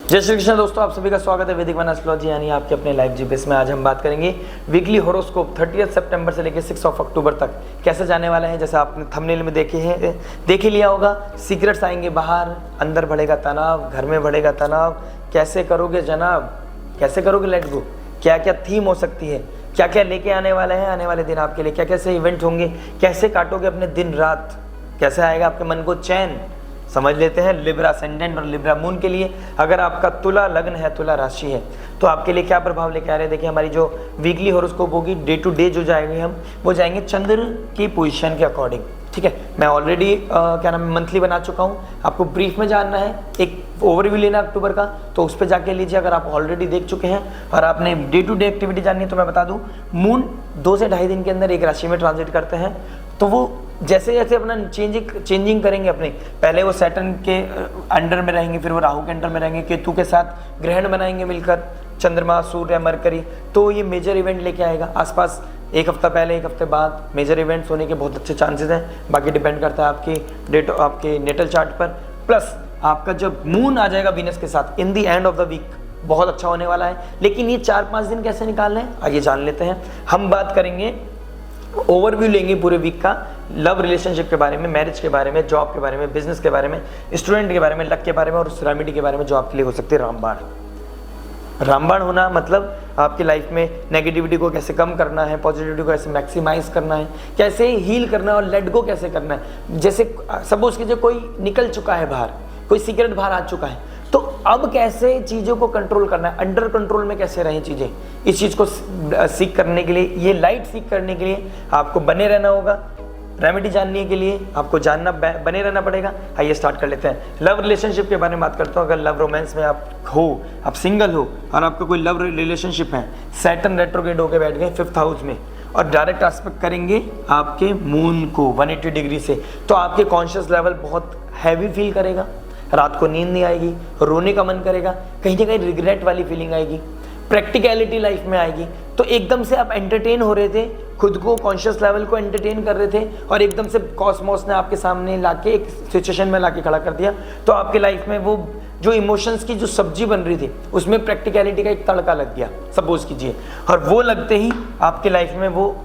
जय श्री कृष्ण दोस्तों, आप सभी का स्वागत है वैदिक वन एस्ट्रोलॉजी यानी आपके अपने लाइव जीपीएस में। आज हम बात करेंगे वीकली हॉरोस्कोप 30 सितंबर से लेकर 6 अक्टूबर तक कैसे जाने वाला है। जैसे आपने थंबनेल में देख ही लिया होगा, सीक्रेट्स आएंगे बाहर, अंदर बढ़ेगा तनाव, घर में बढ़ेगा तनाव, कैसे करोगे जनाब, कैसे करोगे लेट गो, क्या क्या थीम हो सकती है, क्या क्या लेके आने वाला है आने वाले दिन आपके लिए, क्या कैसे इवेंट होंगे, कैसे काटोगे अपने दिन रात, कैसे आएगा आपके मन को चैन। समझ लेते हैं लिब्रा असेंडेंट और लिब्रा मून के लिए। अगर आपका तुला लग्न है, तुला राशि है, तो आपके लिए क्या प्रभाव लेके आ रहे हैं। देखिए हमारी जो वीकली हॉरोस्कोप होगी, डे टू डे जो जाएंगे हम, वो जाएंगे चंद्र की पोजीशन के अकॉर्डिंग। ठीक है, मैं ऑलरेडी क्या नाम है मंथली बना चुका हूँ। आपको ब्रीफ में जानना है, एक ओवरव्यू लेना अक्टूबर का, तो उस पर जाके लीजिए। अगर आप ऑलरेडी देख चुके हैं और आपने डे टू डे एक्टिविटी जाननी है तो मैं बता दूं, मून 2 से ढाई दिन के अंदर एक राशि में ट्रांजिट करते हैं। तो वो जैसे जैसे अपना चेंजिंग करेंगे अपने, पहले वो सैटर्न के अंडर में रहेंगे, फिर वो राहु के अंडर में रहेंगे, केतु के साथ ग्रहण बनाएंगे मिलकर, चंद्रमा, सूर्य, मरकरी। तो ये मेजर इवेंट लेके आएगा। आसपास एक हफ्ता पहले, एक हफ्ते बाद मेजर इवेंट्स होने के बहुत अच्छे चांसेस हैं। बाकी डिपेंड करता है आपकी डेट, आपके नेटल चार्ट पर। प्लस आपका जब मून आ जाएगा वीनस के साथ इन दी एंड ऑफ द वीक, बहुत अच्छा होने वाला है। लेकिन ये 4-5 दिन कैसे निकालने हैं आइए जान लेते हैं। हम बात करेंगे, ओवरव्यू लेंगे पूरे वीक का, लव रिलेशनशिप के बारे में, मैरिज के बारे में, जॉब के बारे में, बिजनेस के बारे में, स्टूडेंट के बारे में, लक के बारे में और उस रेमेडी के बारे में जो आपके लिए हो सकती है रामबाण। रामबाण होना मतलब आपकी लाइफ में नेगेटिविटी को कैसे कम करना है, पॉजिटिविटी को कैसे मैक्सिमाइज करना है, कैसे हील करना है और लेट गो कैसे करना है। जैसे सपोज कीजिए कोई निकल चुका है बाहर, कोई सीक्रेट बाहर आ चुका है, तो अब कैसे चीज़ों को कंट्रोल करना है, अंडर कंट्रोल में कैसे रहें चीज़ें। इस चीज़ को सीख करने के लिए, ये लाइट सीख करने के लिए आपको बने रहना होगा। रेमेडी जानने के लिए आपको जानना, बने रहना पड़ेगा। आइए स्टार्ट कर लेते हैं। लव रिलेशनशिप के बारे में बात करता हूँ। अगर लव रोमांस में आप हो, आप सिंगल हो और आपका कोई लव रिलेशनशिप है, सैटर्न रेट्रोग्रेड होकर बैठ गए 5th हाउस में और डायरेक्ट एस्पेक्ट करेंगे आपके मून को 180 डिग्री से, तो आपके कॉन्शियस लेवल बहुत हैवी फील करेगा, रात को नींद नहीं आएगी, रोने का मन करेगा, कहीं ना कहीं रिग्रेट वाली फीलिंग आएगी, प्रैक्टिकलिटी लाइफ में आएगी। तो एकदम से आप एंटरटेन हो रहे थे, खुद को कॉन्शियस लेवल को एंटरटेन कर रहे थे और एकदम से कॉस्मोस ने आपके सामने लाके एक सिचुएशन में लाके खड़ा कर दिया। तो आपके लाइफ में वो जो इमोशंस की जो सब्जी बन रही थी, उसमें प्रैक्टिकलिटी का एक तड़का लग गया सपोज कीजिए, और वो लगते ही आपके लाइफ में वो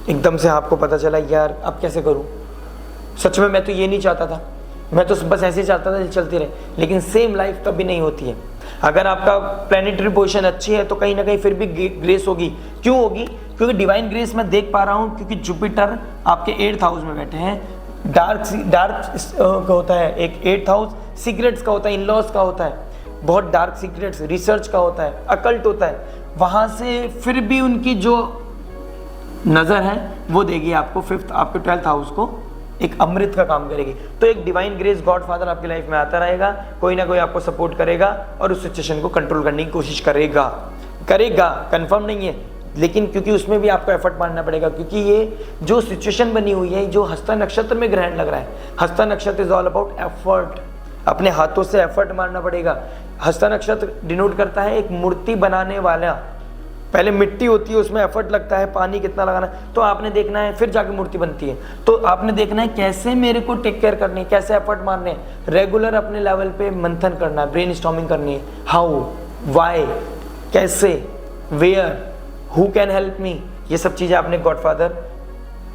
एकदम से आपको पता चला यार अब कैसे करूं, सच में मैं तो ये नहीं चाहता था, मैं तो बस ऐसे ही चाहता था चलती रहे। लेकिन सेम लाइफ कभी नहीं होती है। अगर आपका प्लैनेटरी पोजीशन अच्छी है तो कहीं ना कहीं फिर भी ग्रेस होगी। क्यों होगी? क्योंकि डिवाइन ग्रेस मैं देख पा रहा हूँ, क्योंकि जुपिटर आपके 8th हाउस में बैठे हैं। डार्क का होता है एक 8th हाउस, सीक्रेट्स का होता है, इन-लॉज का होता है, बहुत डार्क सीक्रेट्स, रिसर्च का होता है, अकल्ट होता है। वहाँ से फिर भी उनकी जो नज़र है वो देगी आपको 5th, आपके 12th हाउस को एक अमृत का काम करेगी। तो एक डिवाइन ग्रेस गॉड फादर आपकी लाइफ में आता रहेगा, कोई ना कोई आपको सपोर्ट करेगा और उस सिचुएशन को कंट्रोल करने की कोशिश करेगा। कंफर्म नहीं है, लेकिन क्योंकि उसमें भी आपको एफर्ट मारना पड़ेगा, क्योंकि ये जो सिचुएशन बनी हुई है, जो हस्ता नक्षत्र में ग्रहण लग रहा है, हस्ता नक्षत्र इज ऑल अबाउट एफर्ट, अपने हाथों से एफर्ट मारना पड़ेगा। हस्ता नक्षत्र डिनोट करता है एक मूर्ति बनाने वाला, पहले मिट्टी होती है उसमें एफर्ट लगता है, पानी कितना लगाना है, तो आपने देखना है, फिर जाके मूर्ति बनती है। तो आपने देखना है कैसे मेरे को टेक केयर करनी है, कैसे एफर्ट मारने हैं, रेगुलर अपने लेवल पे मंथन करना है, ब्रेन स्टॉर्मिंग करनी है, हाउ, वाई, कैसे, where, who can help me, ये सब चीज़ें आपने गॉडफादर,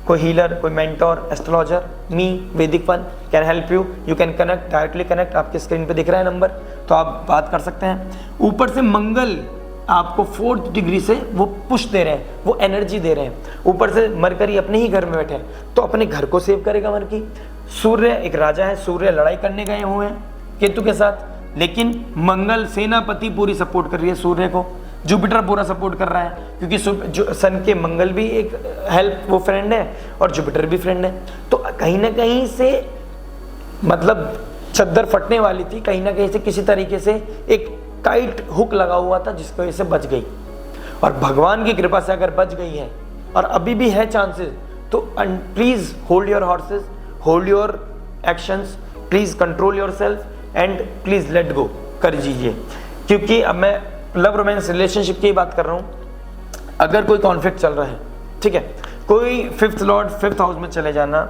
कोई हीलर, कोई मेंटोर, एस्ट्रोलॉजर, मी, वैदिक one can help you. You can connect, directly connect, आपके स्क्रीन पे दिख रहा है नंबर, तो आप बात कर सकते हैं। ऊपर से मंगल आपको 4th डिग्री से वो पुश दे रहे हैं, वो एनर्जी दे रहे हैं। ऊपर से मरकरी अपने ही घर में बैठे हैं, तो अपने घर को सेव करेगा मरकरी। सूर्य एक राजा है, सूर्य लड़ाई करने गए हुए हैं केतु के साथ, लेकिन मंगल सेनापति पूरी सपोर्ट कर रही है सूर्य को, जुपिटर पूरा सपोर्ट कर रहा है, क्योंकि सन के मंगल भी एक हेल्प, वो फ्रेंड है और जुपिटर भी फ्रेंड है। तो कहीं ना कहीं से मतलब चद्दर फटने वाली थी, कहीं ना कहीं से किसी तरीके से एक टाइट हुक लगा हुआ था जिसकी वजह से बच गई, और भगवान की कृपा से अगर बच गई है और अभी भी है चांसेस, तो please hold your horses, hold your actions, please control your self and please let go कर दीजिए। क्योंकि अब मैं लव रोमांस रिलेशनशिप की बात कर रहा हूँ। अगर कोई कॉन्फ्लिक्ट चल रहा है, ठीक है, कोई 5th लॉर्ड 5th हाउस में चले जाना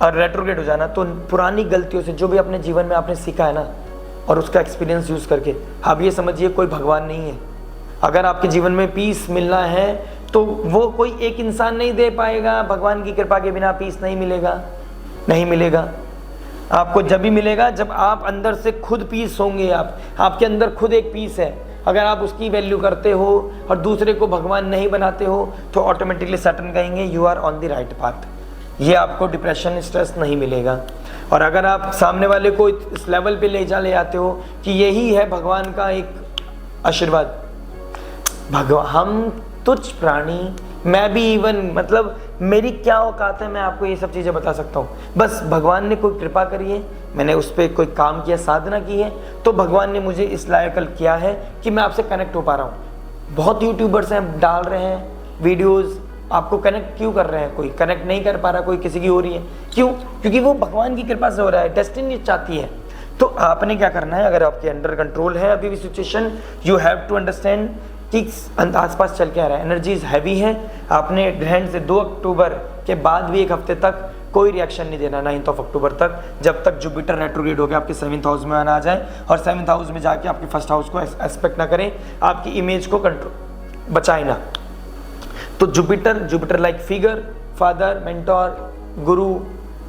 और रेट्रोग्रेड हो जाना, तो पुरानी गलतियों से जो भी अपने जीवन में आपने सीखा है ना, और उसका एक्सपीरियंस यूज़ करके आप ये समझिए कोई भगवान नहीं है। अगर आपके जीवन में पीस मिलना है तो वो कोई एक इंसान नहीं दे पाएगा, भगवान की कृपा के बिना पीस नहीं मिलेगा, नहीं मिलेगा। आपको जब भी मिलेगा जब आप अंदर से खुद पीस होंगे, आपके अंदर खुद एक पीस है। अगर आप उसकी वैल्यू करते हो और दूसरे को भगवान नहीं बनाते हो तो ऑटोमेटिकली सैटर्न कहेंगे you are on the right path, ये आपको डिप्रेशन स्ट्रेस नहीं मिलेगा। और अगर आप सामने वाले को इस लेवल पे ले आते हो कि यही है भगवान का एक आशीर्वाद, भगवान हम तुच्छ प्राणी, मैं भी इवन मतलब मेरी क्या औकात है, मैं आपको ये सब चीज़ें बता सकता हूँ। बस भगवान ने कोई कृपा करी है, मैंने उस पर कोई काम किया, साधना की है, तो भगवान ने मुझे इस लायक किया है कि मैं आपसे कनेक्ट हो पा रहा हूँ। बहुत यूट्यूबर्स हैं डाल रहे हैं वीडियोज़, आपको कनेक्ट क्यों कर रहे हैं? कोई कनेक्ट नहीं कर पा रहा, कोई किसी की हो रही है, क्यों? क्योंकि वो भगवान की कृपा से हो रहा है, डेस्टिनी चाहती है। तो आपने क्या करना है, अगर आपके अंडर कंट्रोल है अभी भी situation, you have to understand कि आसपास चल के आ रहा है, एनर्जीज हैवी है। आपने ग्रहण से 2 अक्टूबर के बाद भी 1 हफ्ते तक कोई रिएक्शन नहीं देना, 9 अक्टूबर तक, जब तक जुपिटर रेट्रोग्रेड हो गया आपके 7th हाउस में आना आ जाए और 7th हाउस में जाके आपके 1st हाउस को एस्पेक्ट ना करें, आपकी इमेज को कंट्रोल बचाए ना। तो Jupiter like figure, father, mentor, गुरु,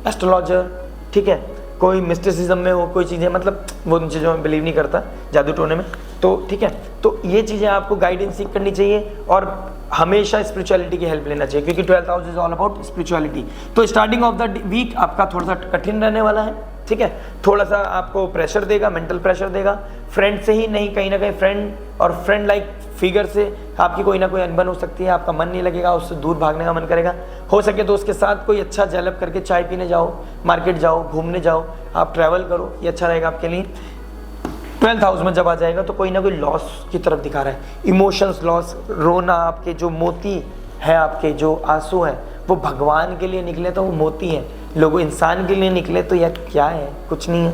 एस्ट्रोलॉजर, ठीक है। कोई मिस्टिसिज्म में हो, कोई चीज़ें मतलब वो उन चीज़ों में बिलीव नहीं करता, जादू टोने में, तो ठीक है। तो ये चीज़ें आपको गाइडेंस सीख करनी चाहिए और हमेशा स्पिरिचुअलिटी की हेल्प लेना चाहिए, क्योंकि 12th house is all about spirituality. तो स्टार्टिंग ऑफ द वीक आपका थोड़ा सा कठिन रहने वाला है, ठीक है। थोड़ा सा आपको प्रेशर देगा, मेंटल प्रेशर देगा, फ्रेंड से ही नहीं, कहीं ना कहीं फ्रेंड और फ्रेंड लाइक फिगर से आपकी कोई ना कोई अनबन हो सकती है, आपका मन नहीं लगेगा, उससे दूर भागने का मन करेगा। हो सके तो उसके साथ कोई अच्छा जेलअप करके चाय पीने जाओ, मार्केट जाओ, घूमने जाओ, आप ट्रैवल करो, ये अच्छा रहेगा आपके लिए। 12th हाउस में जब आ जाएगा तो कोई ना कोई लॉस की तरफ दिखा रहा है, इमोशंस लॉस, रोना, आपके जो मोती है, आपके जो आंसू हैं वो भगवान के लिए निकले तो वो मोती हैं, लोगों इंसान के लिए निकले तो यार क्या है, कुछ नहीं है।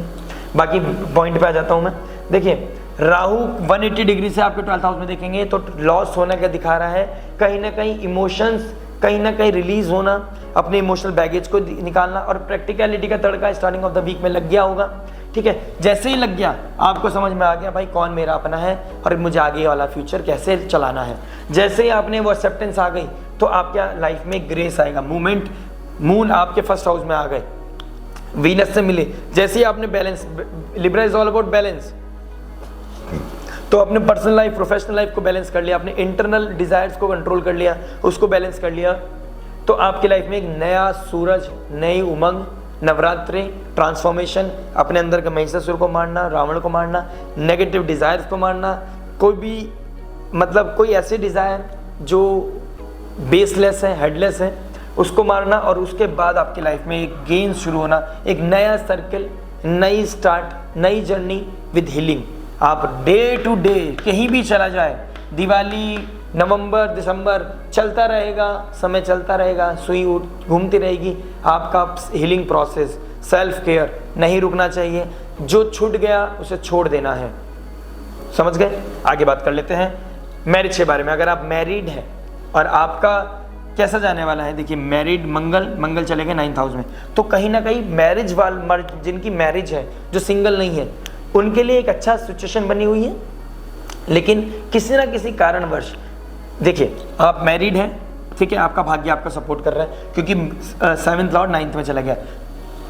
बाकी पॉइंट पे आ जाता हूँ मैं। देखिए राहु 180 डिग्री से आपके 12th हाउस में देखेंगे तो लॉस होने का दिखा रहा है, कहीं ना कहीं इमोशंस कहीं ना कहीं रिलीज होना, अपने इमोशनल बैगेज को निकालना, और प्रैक्टिकलिटी का तड़का स्टार्टिंग ऑफ द वीक में लग गया होगा, ठीक है। जैसे ही लग गया आपको समझ में आ गया भाई कौन मेरा अपना है और मुझे आगे वाला फ्यूचर कैसे चलाना है। जैसे ही आपने वो एक्सेप्टेंस आ गई तो आपके लाइफ में ग्रेस आएगा, मूवमेंट, मून आपके 1st हाउस में आ गए, वीनस से मिले, जैसे ही आपने balance, Libra is all about balance, तो अपने पर्सनल लाइफ, प्रोफेशनल लाइफ को बैलेंस कर लिया, अपने इंटरनल डिजायर्स को कंट्रोल कर लिया, उसको बैलेंस कर लिया, तो आपकी लाइफ में एक नया सूरज, नई उमंग, नवरात्रि, ट्रांसफॉर्मेशन, अपने अंदर के महिषासुर को मारना, रावण को मारना, नेगेटिव डिजायर्स को मारना, कोई भी मतलब कोई ऐसे डिजायर जो बेसलेस है, हेडलेस है, उसको मारना, और उसके बाद आपकी लाइफ में एक गेन शुरू होना, एक नया सर्कल, नई स्टार्ट, नई जर्नी विद हीलिंग। आप डे टू डे कहीं भी चला जाए, दिवाली, नवंबर, दिसंबर, चलता रहेगा, समय चलता रहेगा, सुई घूमती रहेगी, आपका हीलिंग प्रोसेस, सेल्फ केयर नहीं रुकना चाहिए, जो छूट गया उसे छोड़ देना है, समझ गए। आगे बात कर लेते हैं मैरिज के बारे में। अगर आप मैरिड हैं और आपका कैसा जाने वाला है, देखिए मैरिड, मंगल चलेगा 9th हाउस में, तो कहीं ना कहीं मैरिज वाल जिनकी मैरिज है, जो सिंगल नहीं है, उनके लिए एक अच्छा सिचुएशन बनी हुई है। लेकिन किसी ना किसी कारणवश, देखिए आप मैरिड हैं, ठीक है, आपका भाग्य आपका सपोर्ट कर रहा है, क्योंकि 7th लॉर्ड 9th में चला गया,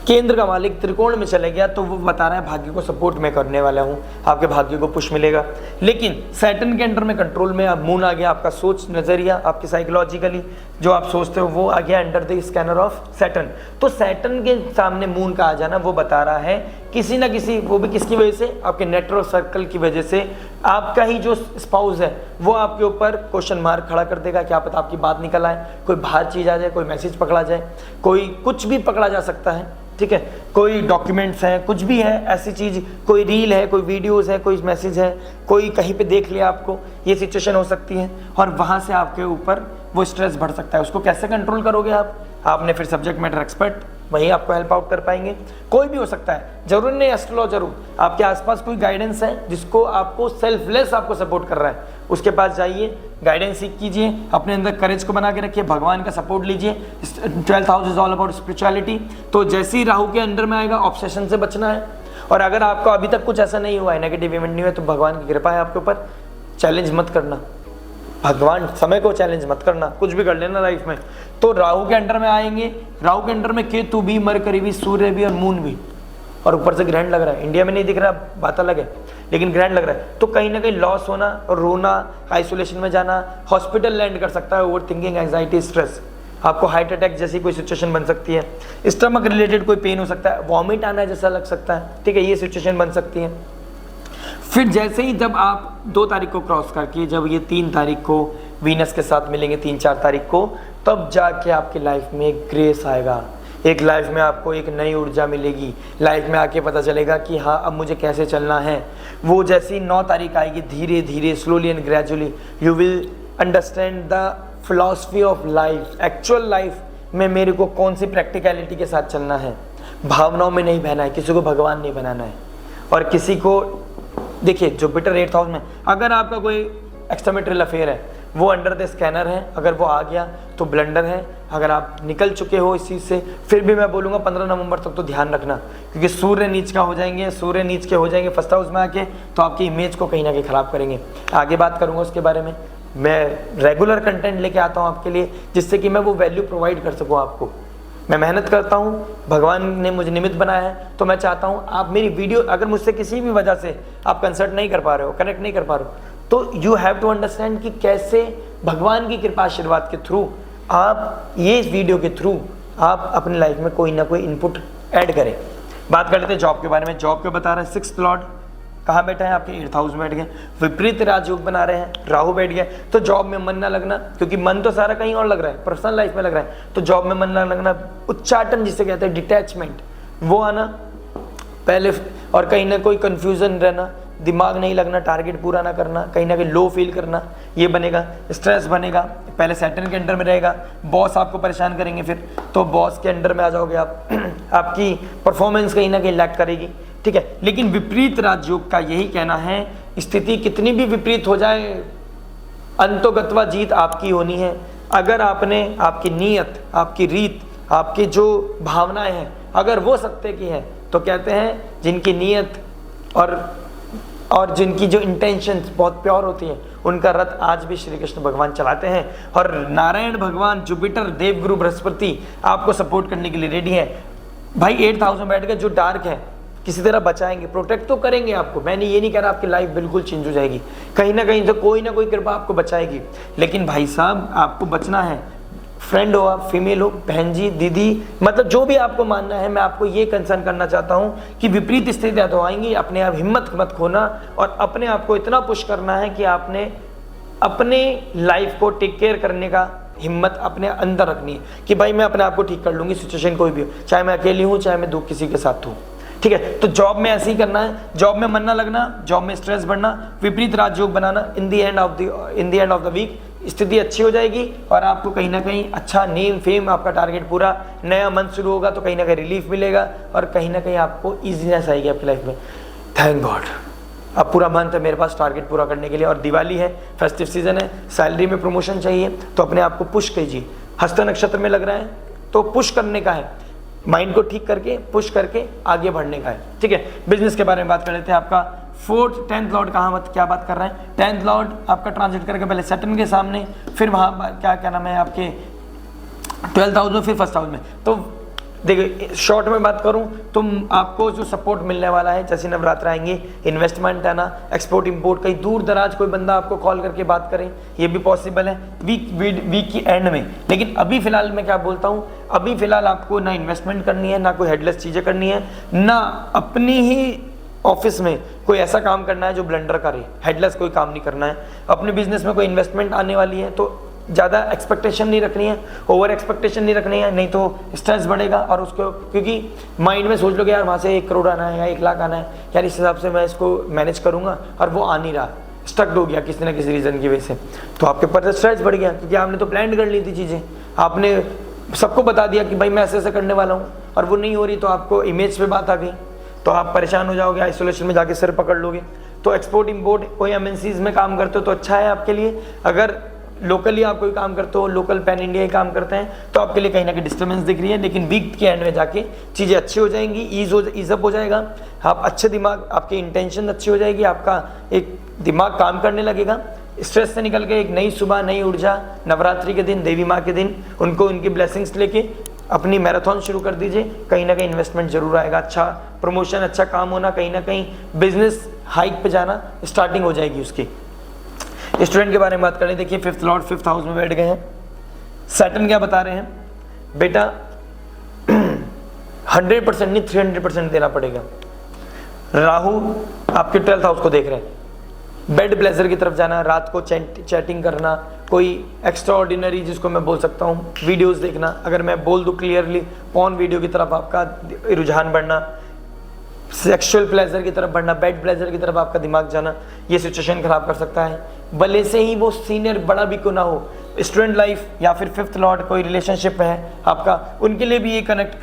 केंद्र का मालिक त्रिकोण में चले गया, तो वो बता रहा है भाग्य को सपोर्ट मैं करने वाला हूँ, आपके भाग्य को पुश मिलेगा। लेकिन सैटर्न के अंडर में कंट्रोल में अब मून आ गया, आपका सोच, नजरिया, आपकी साइकोलॉजिकली जो आप सोचते हो वो आ गया under the scanner of Saturn. तो सैटर्न के सामने मून का आ जाना वो बता रहा है किसी ना किसी, वो भी किसकी वजह से, आपके नेटवर्क सर्कल की वजह से, आपका ही जो स्पाउस है वो आपके ऊपर क्वेश्चन मार्क खड़ा कर देगा। क्या पता आपकी बात निकल आए, कोई बाहर चीज आ जाए, कोई मैसेज पकड़ा जाए, कोई कुछ भी पकड़ा जा सकता है, ठीक है, कोई डॉक्यूमेंट्स हैं, कुछ भी है ऐसी चीज, कोई रील है, कोई वीडियोस है, कोई मैसेज है, कोई कहीं पे देख लिया आपको, ये सिचुएशन हो सकती है, और वहां से आपके ऊपर वो स्ट्रेस बढ़ सकता है। उसको कैसे कंट्रोल करोगे आप? आपने फिर सब्जेक्ट मैटर एक्सपर्ट, वही आपको हेल्प आउट कर पाएंगे। कोई भी हो सकता है, जरूरी नहीं एस्ट्रोलॉजर हो, आपके आसपास कोई गाइडेंस है जिसको आपको सेल्फलेस आपको सपोर्ट कर रहा है, उसके पास जाइए, गाइडेंस सीख कीजिए, अपने अंदर करेज को बना के रखिए, भगवान का सपोर्ट लीजिए। 12th house is all about spirituality. तो जैसे ही राहु के अंडर में आएगा, ऑब्सेशन से बचना है, और अगर आपको अभी तक कुछ ऐसा नहीं हुआ है, नेगेटिव इवेंट नहीं हुआ, तो भगवान की कृपा है आपके ऊपर। चैलेंज मत करना, भगवान समय को चैलेंज मत करना, कुछ भी कर लेना लाइफ में। तो राहु के अंडर में आएंगे, राहु के अंडर में केतु भी, मरकरी भी, सूर्य भी और मून भी, और ऊपर से ग्रहण लग रहा है। इंडिया में नहीं दिख रहा, बात अलग है, लेकिन ग्रहण लग रहा है। तो कहीं ना कहीं लॉस होना और रोना, आइसोलेशन में जाना, हॉस्पिटल लैंड कर सकता है, ओवर थिंकिंग, एंजाइटी, स्ट्रेस, आपको हार्ट अटैक जैसी कोई सिचुएशन बन सकती है, स्टमक रिलेटेड कोई पेन हो सकता है, वॉमिट आना जैसा लग सकता है, ठीक है, ये सिचुएशन बन सकती है। फिर जैसे ही जब आप 2 तारीख को क्रॉस करके जब ये 3 तारीख को वीनस के साथ मिलेंगे, 3-4 तारीख को, तब जाके आपकी लाइफ में एक ग्रेस आएगा, एक लाइफ में आपको एक नई ऊर्जा मिलेगी। लाइफ में आके पता चलेगा कि हाँ अब मुझे कैसे चलना है। वो जैसी 9 तारीख आएगी, धीरे धीरे, slowly and gradually you will understand the philosophy of life. Actual life में मेरे को कौन सी प्रैक्टिकलिटी के साथ चलना है, भावनाओं में नहीं बहना है, किसी को भगवान नहीं बनाना है। और किसी को देखिए, जुपिटर 8th हाउस में, अगर आपका कोई एक्स्ट्रामैरिटल अफेयर है, वो अंडर द स्कैनर है, अगर वो आ गया तो ब्लंडर है। अगर आप निकल चुके हो इस चीज़ से, फिर भी मैं बोलूँगा 15 नवंबर तक तो ध्यान रखना, क्योंकि सूर्य नीच का हो जाएंगे, सूर्य नीच के हो जाएंगे फर्स्ट हाउस में आके, तो आपकी इमेज को कहीं ना कहीं ख़राब करेंगे। आगे बात करूँगा उसके बारे में। मैं रेगुलर कंटेंट लेके आता हूँ आपके लिए, जिससे कि मैं वो वैल्यू प्रोवाइड कर सकूँ आपको। मैं मेहनत करता हूँ, भगवान ने मुझे निमित्त बनाया है, तो मैं चाहता हूँ आप मेरी वीडियो, अगर मुझसे किसी भी वजह से आप कंसल्ट नहीं कर पा रहे हो, कनेक्ट नहीं कर पा रहे हो, तो यू हैव टू अंडरस्टैंड कि कैसे भगवान की कृपा आशीर्वाद के थ्रू आप ये वीडियो के थ्रू आप अपनी लाइफ में कोई ना कोई इनपुट ऐड करें। बात कर लेते हैं जॉब के बारे में। जॉब के बता रहे हैं 6th लॉर्ड कहाँ बैठा है, आपके 8th हाउस में बैठ गए, विपरीत राजयोग बना रहे हैं, राहु बैठ गया। तो जॉब में मन ना लगना, क्योंकि मन तो सारा कहीं और लग रहा है, पर्सनल लाइफ में लग रहा है, तो जॉब में मन ना लगना, उच्चाटन जिसे कहते हैं, डिटैचमेंट, वो आना पहले, और कहीं ना कोई कंफ्यूजन रहना, दिमाग नहीं लगना, टारगेट पूरा ना करना, कहीं ना कहीं लो फील करना, ये बनेगा। स्ट्रेस बनेगा, पहले सैटर्न के अंडर में रहेगा, बॉस आपको परेशान करेंगे, फिर तो बॉस के अंडर में आ जाओगे आप आपकी परफॉर्मेंस कहीं ना कहीं लैग करेगी, ठीक है। लेकिन विपरीत राजयोग का यही कहना है, स्थिति कितनी भी विपरीत हो जाए, अंतोगत्वा जीत आपकी होनी है। अगर आपने, आपकी नीयत, आपकी रीत, आपकी जो भावनाएं हैं, अगर वो सत्य की है, तो कहते हैं जिनकी नीयत और जिनकी जो इंटेंशंस बहुत प्योर होती हैं, उनका रथ आज भी श्री कृष्ण भगवान चलाते हैं। और नारायण भगवान, जुपिटर, देवगुरु बृहस्पति आपको सपोर्ट करने के लिए रेडी है। भाई 8th हाउस में बैठ के जो डार्क है किसी तरह बचाएंगे, प्रोटेक्ट तो करेंगे आपको। मैंने ये नहीं कह रहा आपकी लाइफ बिल्कुल चेंज हो जाएगी, कहीं ना कहीं तो कोई ना कोई कृपा आपको बचाएगी। लेकिन भाई साहब आपको बचना है, फ्रेंड हो आप, फीमेल हो, बहन जी, दीदी, मतलब जो भी आपको मानना है, मैं आपको ये कंसर्न करना चाहता हूँ कि विपरीत स्थितियाँ तो आएंगी, अपने आप हिम्मत मत खोना, और अपने आप को इतना पुश करना है कि आपने अपने लाइफ को टेक केयर करने का हिम्मत अपने अंदर रखनी है कि भाई मैं अपने आप को ठीक कर लूँगी, सिचुएशन कोई भी हो, चाहे मैं अकेली हूँ, चाहे मैं किसी के साथ हूँ, ठीक है। तो जॉब में ऐसे ही करना है, जॉब में मन ना लगना, जॉब में स्ट्रेस बढ़ना, विपरीत राजयोग बनाना, in the end of the week स्थिति अच्छी हो जाएगी, और आपको कहीं ना कहीं अच्छा नेम, फेम, आपका टारगेट पूरा, नया मंथ शुरू होगा तो कहीं ना कहीं रिलीफ मिलेगा, और कहीं ना कहीं आपको ईजीनेस आएगी आपकी लाइफ में। थैंक गॉड, अब पूरा मंथ है मेरे पास टारगेट पूरा करने के लिए, और दिवाली है, फेस्टिव सीजन है, सैलरी में प्रमोशन चाहिए, तो अपने आप को पुश कीजिए। हस्त नक्षत्र में लग रहा है तो पुश करने का है, माइंड को ठीक करके पुश करके आगे बढ़ने का है, ठीक है। बिजनेस के बारे में बात कर लेते हैं। आपका 10th लॉर्ड कहाँ क्या बात कर रहे हैं, 10th लॉर्ड आपका ट्रांजिट करके पहले सैटर्न के सामने, फिर वहाँ क्या नाम है आपके 12th हाउस में, फिर 1st हाउस में। तो देखिए शॉर्ट में बात करूं तो आपको जो सपोर्ट मिलने वाला है, जैसे नवरात्र आएंगे, इन्वेस्टमेंट है ना, एक्सपोर्ट इंपोर्ट, कहीं दूर दराज कोई बंदा आपको कॉल करके बात करें, ये भी पॉसिबल है वीक की एंड में। लेकिन अभी फिलहाल मैं क्या बोलता हूं, अभी फिलहाल आपको ना इन्वेस्टमेंट करनी है, ना कोई हेडलेस चीज़ें करनी है, ना अपनी ही ऑफिस में कोई ऐसा काम करना है जो ब्लंडर करे, हेडलेस कोई काम नहीं करना है। अपने बिजनेस में कोई इन्वेस्टमेंट आने वाली है तो ज़्यादा एक्सपेक्टेशन नहीं रखनी है, ओवर एक्सपेक्टेशन नहीं रखनी है, नहीं तो स्ट्रेस बढ़ेगा। और उसको क्योंकि माइंड में सोच लो कि यार वहाँ से 1 करोड़ आना है या 1 लाख आना है, यार इस हिसाब से मैं इसको मैनेज करूँगा, और वो आ नहीं रहा, स्टक हो गया किसी ना किसी रीज़न की वजह से, तो आपके ऊपर स्ट्रेस बढ़ गया, क्योंकि आपने तो प्लान कर ली थी चीज़ें, आपने सबको बता दिया कि भाई मैं ऐसे ऐसे करने वाला हूँ, और वो नहीं हो रही, तो आपको इमेज पे बात आ गई, तो आप परेशान हो जाओगे, आइसोलेशन में जाके सिर पकड़ लोगे। तो एक्सपोर्ट इंपोर्ट कोई MNCs में काम करते हो तो अच्छा है आपके लिए। अगर लोकली आप कोई काम करते हो, लोकल पैन इंडिया ही काम करते हैं, तो आपके लिए कहीं ना कहीं डिस्टर्बेंस दिख रही है, लेकिन वीक के एंड में जाके चीज़ें अच्छी हो जाएंगी, ईजअप हो जाएगा, आप अच्छे दिमाग, आपकी इंटेंशन अच्छी हो जाएगी, आपका एक दिमाग काम करने लगेगा, स्ट्रेस से निकल के एक नई सुबह, नई ऊर्जा, नवरात्रि के दिन, देवी माँ के दिन, उनको उनकी ब्लेसिंग्स लेके अपनी मैराथन शुरू कर दीजिए। कहीं ना कहीं इन्वेस्टमेंट जरूर आएगा, अच्छा प्रमोशन, अच्छा काम होना, कहीं ना कहीं बिजनेस हाइक पे जाना स्टार्टिंग हो जाएगी उसकी। स्टूडेंट के बारे में बात करें, देखिए 5th लॉर्ड 5th हाउस में बैठ गए हैं। सैटर्न क्या बता रहे हैं, बेटा 100% नहीं 300% देना पड़ेगा। राहु आपके 12th हाउस को देख रहे हैं, बेड प्लेजर की तरफ जाना, रात को चैटिंग करना, कोई एक्स्ट्रा ऑर्डिनरी जिसको मैं बोल सकता हूँ वीडियोस देखना, अगर मैं बोल दूँ क्लियरली, पॉर्न वीडियो की तरफ आपका रुझान बढ़ना, सेक्सुअल प्लेजर की तरफ बढ़ना, बेड प्लेजर की तरफ आपका दिमाग जाना, ये सिचुएशन खराब कर सकता है, भले से ही वो सीनियर बड़ा भी क्यों ना हो। स्टूडेंट लाइफ या फिर 5th लॉर्ड कोई रिलेशनशिप है आपका, उनके लिए भी ये कनेक्ट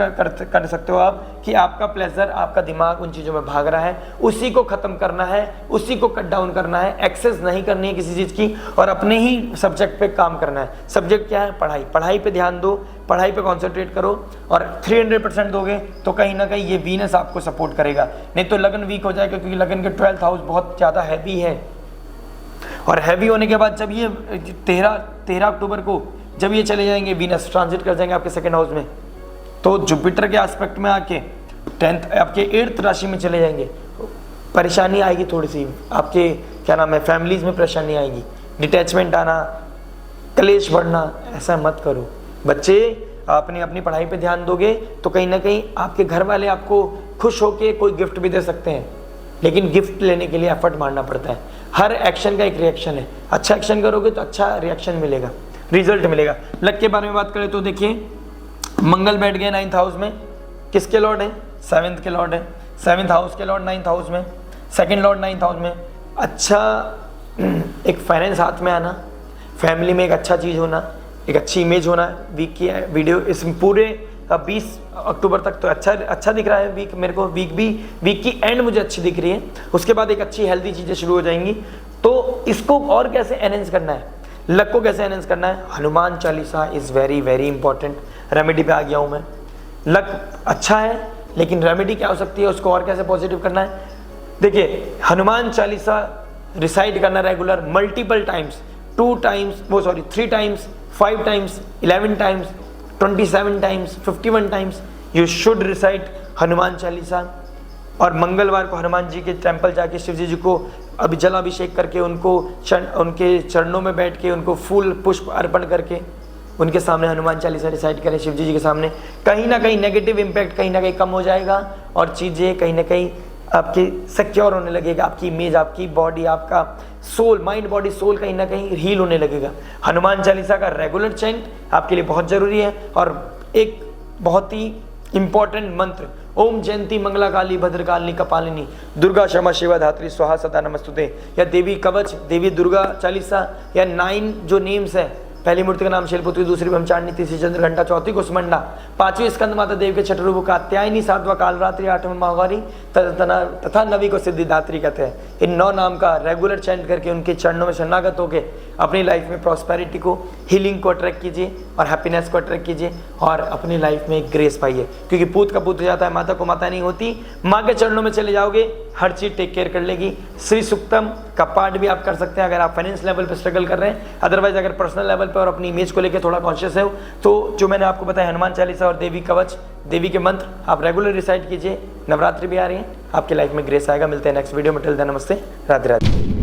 कर सकते हो आप कि आपका प्लेजर, आपका दिमाग उन चीज़ों में भाग रहा है, उसी को ख़त्म करना है, उसी को कट डाउन करना है, एक्सेस नहीं करनी है किसी चीज़ की, और अपने ही सब्जेक्ट पे काम करना है। सब्जेक्ट क्या है, पढ़ाई, पढ़ाई पे ध्यान दो, पढ़ाई पे कॉन्सेंट्रेट करो, और 300% दोगे तो कहीं ना कहीं ये वीनस आपको सपोर्ट करेगा। नहीं तो लगन वीक हो जाएगा, क्योंकि लगन के 12th हाउस बहुत ज़्यादा हैवी है, और हैवी होने के बाद जब ये 13 अक्टूबर को जब ये चले जाएंगे, वीनस ट्रांजिट कर जाएंगे आपके 2nd हाउस में, तो जुपिटर के एस्पेक्ट में आके 10th आपके 8th राशि में चले जाएंगे, परेशानी आएगी थोड़ी सी, आपके क्या नाम है फैमिलीज में परेशानी आएगी, डिटैचमेंट आना, कलेश बढ़ना, ऐसा मत करो बच्चे। आपने अपनी पढ़ाई पे ध्यान दोगे तो कहीं ना कहीं आपके घर वाले आपको खुश होके कोई गिफ्ट भी दे सकते हैं, लेकिन गिफ्ट लेने के लिए एफर्ट मारना पड़ता है। हर एक्शन का एक रिएक्शन है, अच्छा एक्शन करोगे तो अच्छा रिएक्शन मिलेगा, रिजल्ट मिलेगा। लक के बारे में बात करें तो देखिए मंगल बैठ गए 9th हाउस में, किसके लॉर्ड है, 7th के लॉर्ड है, 7th हाउस के लॉर्ड 9th हाउस में, 2nd लॉर्ड 9th हाउस में। अच्छा एक फाइनेंस हाथ में आना, फैमिली में एक अच्छा चीज़ होना, एक अच्छी इमेज होना, वीक की वीडियो इस पूरे 20 अक्टूबर तक तो अच्छा दिख रहा है वीक मेरे को, वीक की एंड मुझे अच्छी दिख रही है, उसके बाद एक अच्छी हेल्दी चीज़ें शुरू हो जाएंगी। तो इसको और कैसे एनहेंस करना है, लक को कैसे एनहेंस करना है, Hanuman Chalisa is very very important. Remedy पे आ गया हूँ मैं, लक अच्छा है लेकिन रेमेडी क्या हो सकती है, उसको और कैसे पॉजिटिव करना है। देखिए हनुमान चालीसा रिसाइट करना regular, multiple times, 2 times, 3 times, 5 times, 11 times, 27 times, 51 times you should recite Hanuman Chalisa. और मंगलवार को हनुमान जी के टेंपल जाके शिव जी को अभी जलाभिषेक करके उनके चरणों में बैठ के उनको फूल पुष्प अर्पण करके उनके सामने हनुमान चालीसा रिसाइट करें शिव जी के सामने। कहीं ना कहीं नेगेटिव इम्पैक्ट कहीं ना कहीं कम हो जाएगा और चीज़ें कहीं ना कहीं आपकी सिक्योर होने लगेगा, आपकी इमेज, आपकी बॉडी, आपका सोल, माइंड बॉडी सोल कहीं ना कहीं हील होने लगेगा। हनुमान चालीसा का रेगुलर चैंट आपके लिए बहुत ज़रूरी है। और एक बहुत ही इंपॉर्टेंट मंत्र, ओम जयंती मंगला काली भद्रकालिनी कपालिनी दुर्गा क्षमा शिवा धात्री स्वाहा सदा नमस्तुते, या देवी कवच, देवी दुर्गा चालीसा, या 9 जो नेम्स है, पहली मूर्ति का नाम शैलपुत्री, दूसरी ब्रह्मचारिणी, तीसरी चंद्रघंटा, चौथी कुसमंडा, 5वीं स्कंद माता देवी के छठ रूप कात्यायनी, 7वां कालरात्रि, 8वां महावारी तथा 9वीं को सिद्धिदात्री कहते हैं। इन 9 नाम का रेगुलर चैंट करके उनके चरणों में शरणागत होकर अपनी लाइफ में प्रॉस्पेरिटी को, हीलिंग को अट्रैक्ट कीजिए और हैप्पीनेस को अट्रैक्ट कीजिए और अपनी लाइफ में एक ग्रेस पाइए। क्योंकि पूत का पूत हो जाता है, माता को माता नहीं होती। माँ के चरणों में चले जाओगे, हर चीज़ टेक केयर कर लेगी। श्री सुक्तम का पाठ भी आप कर सकते हैं अगर आप फाइनेंस लेवल पर स्ट्रगल कर रहे हैं। अदरवाइज अगर पर्सनल लेवल पर और अपनी इमेज को लेकर थोड़ा कॉन्शियस है तो जो मैंने आपको बताया हनुमान चालीसा और देवी कवच, देवी के मंत्र आप रेगुलर रिसाइट कीजिए। नवरात्रि भी आ रही है, आपकी लाइफ में ग्रेस आएगा। मिलते हैं नेक्स्ट वीडियो में, टिल देन नमस्ते, राधे राधे।